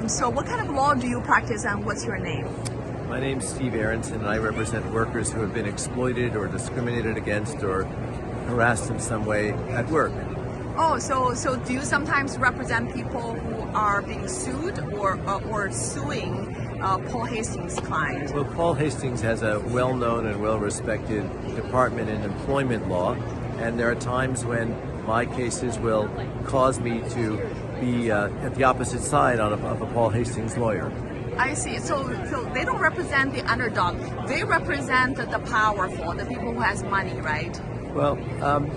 So what kind of law do you practice and what's your name? My name's Steve Aronson, and I represent workers who have been exploited or discriminated against or harassed in some way at work. Oh, so do you sometimes represent people who are being sued or suing Paul Hastings' client? Well, Paul Hastings has a well-known and well-respected department in employment law, and there are times when my cases will cause me to be at the opposite side of a Paul Hastings lawyer. I see. So they don't represent the underdog. They represent the powerful, the people who has money, right? Well,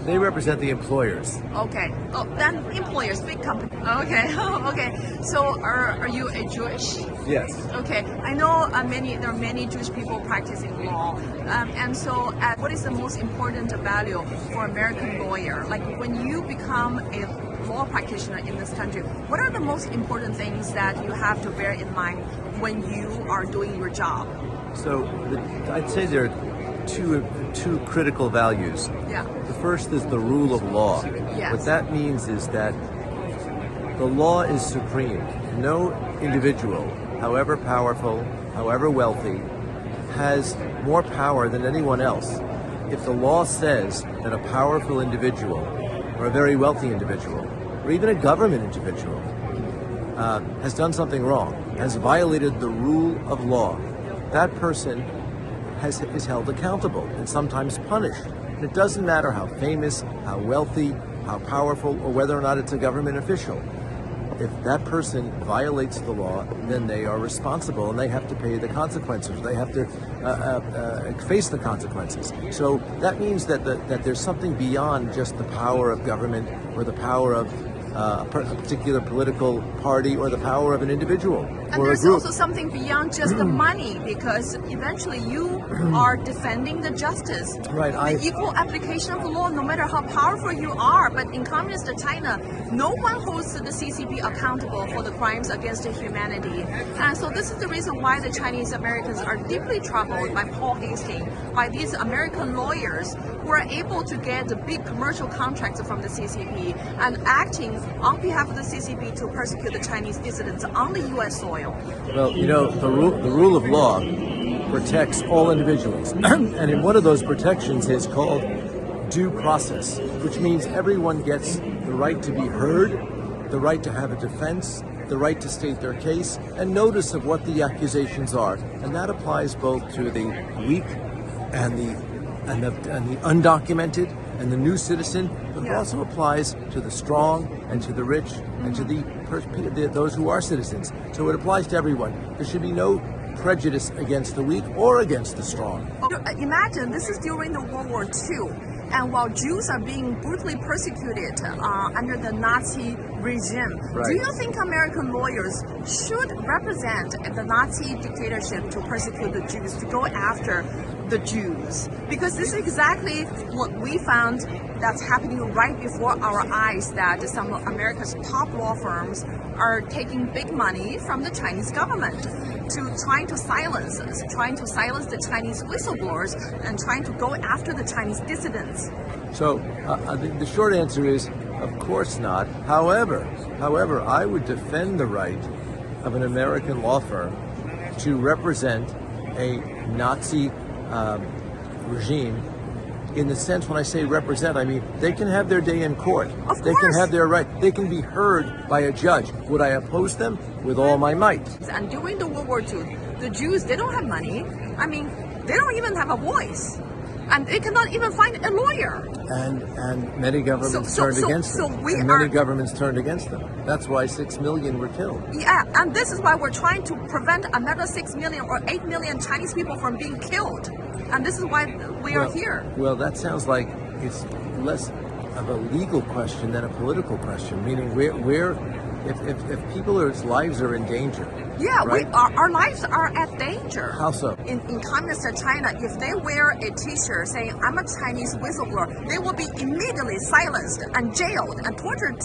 they represent the employers. Okay. Oh, then employers, big company. Okay. Okay. So are you a Jewish? Yes. Okay. I know there are many Jewish people practicing law. And so what is the most important value for American lawyer? Like when you become a law practitioner in this country, what are the most important things that you have to bear in mind when you are doing your job? So I'd say there are two critical values. Yeah. The first is the rule of law. Yes. What that means is that the law is supreme. No individual, however powerful, however wealthy, has more power than anyone else. If the law says that a powerful individual or a very wealthy individual or even a government individual has done something wrong, has violated the rule of law, that person is held accountable and sometimes punished. And it doesn't matter how famous, how wealthy, how powerful, or whether or not it's a government official. If that person violates the law, then they are responsible and they have to pay the consequences. They have to face the consequences. So that means that there's something beyond just the power of government or the power of a particular political party or the power of an individual and or there's a group. Also something beyond just the money, because eventually you are defending the justice, right? The equal application of the law, no matter how powerful you are. But in communist China, no one holds the CCP accountable for the crimes against humanity. And so this is the reason why the Chinese Americans are deeply troubled by Paul Hastings, by these American lawyers who are able to get the big commercial contracts from the CCP and acting on behalf of the CCP to persecute the Chinese dissidents on the U.S. soil. Well, you know, the rule of law protects all individuals. And in one of those protections is called due process, which means everyone gets the right to be heard, the right to have a defense, the right to state their case, and notice of what the accusations are. And that applies both to the weak and the undocumented and the new citizen, but it also applies to the strong and to the rich and to those who are citizens. So it applies to everyone. There should be no prejudice against the weak or against the strong. Imagine this is during the World War II, and while Jews are being brutally persecuted under the Nazi regime, right. Do you think American lawyers should represent the Nazi dictatorship to persecute the Jews, to go after the Jews? Because this is exactly what we found that's happening right before our eyes, that some of America's top law firms are taking big money from the Chinese government to trying to silence the Chinese whistleblowers and trying to go after the Chinese dissidents. So the short answer is, of course not. However, I would defend the right of an American law firm to represent a Nazi regime. In the sense, when I say represent, I mean they can have their day in court. Of they course. Can have their right. They can be heard by a judge. Would I oppose them? With all my might. And during the World War II, the Jews, they don't have money. I mean, they don't even have a voice. And they cannot even find a lawyer. And many governments turned against them. Many governments turned against them. That's why 6 million were killed. Yeah, and this is why we're trying to prevent another 6 million or 8 million Chinese people from being killed. And this is why we are here. Well, that sounds like it's less of a legal question than a political question, meaning if people's lives are in danger. Yeah, right? Our lives are at danger. How so? In communist China, if they wear a t-shirt saying, I'm a Chinese whistleblower, they will be immediately silenced and jailed and tortured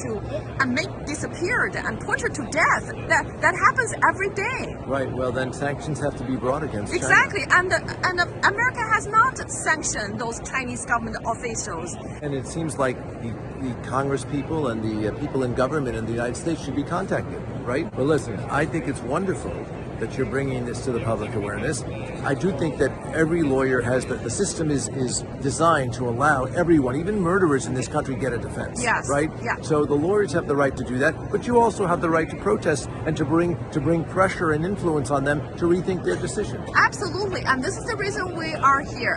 and disappeared and tortured to death. That happens every day. Right, well then sanctions have to be brought against China. Exactly, and America has not sanctioned those Chinese government officials. And it seems like the Congress people and the people in government in the United States should be contacted. right? But listen, I think it's wonderful that you're bringing this to the public awareness. I do think that every lawyer has the system is designed to allow everyone, even murderers in this country, get a defense. Yes. Right? Yeah. So the lawyers have the right to do that, but you also have the right to protest and to bring pressure and influence on them to rethink their decision. Absolutely, and this is the reason we are here.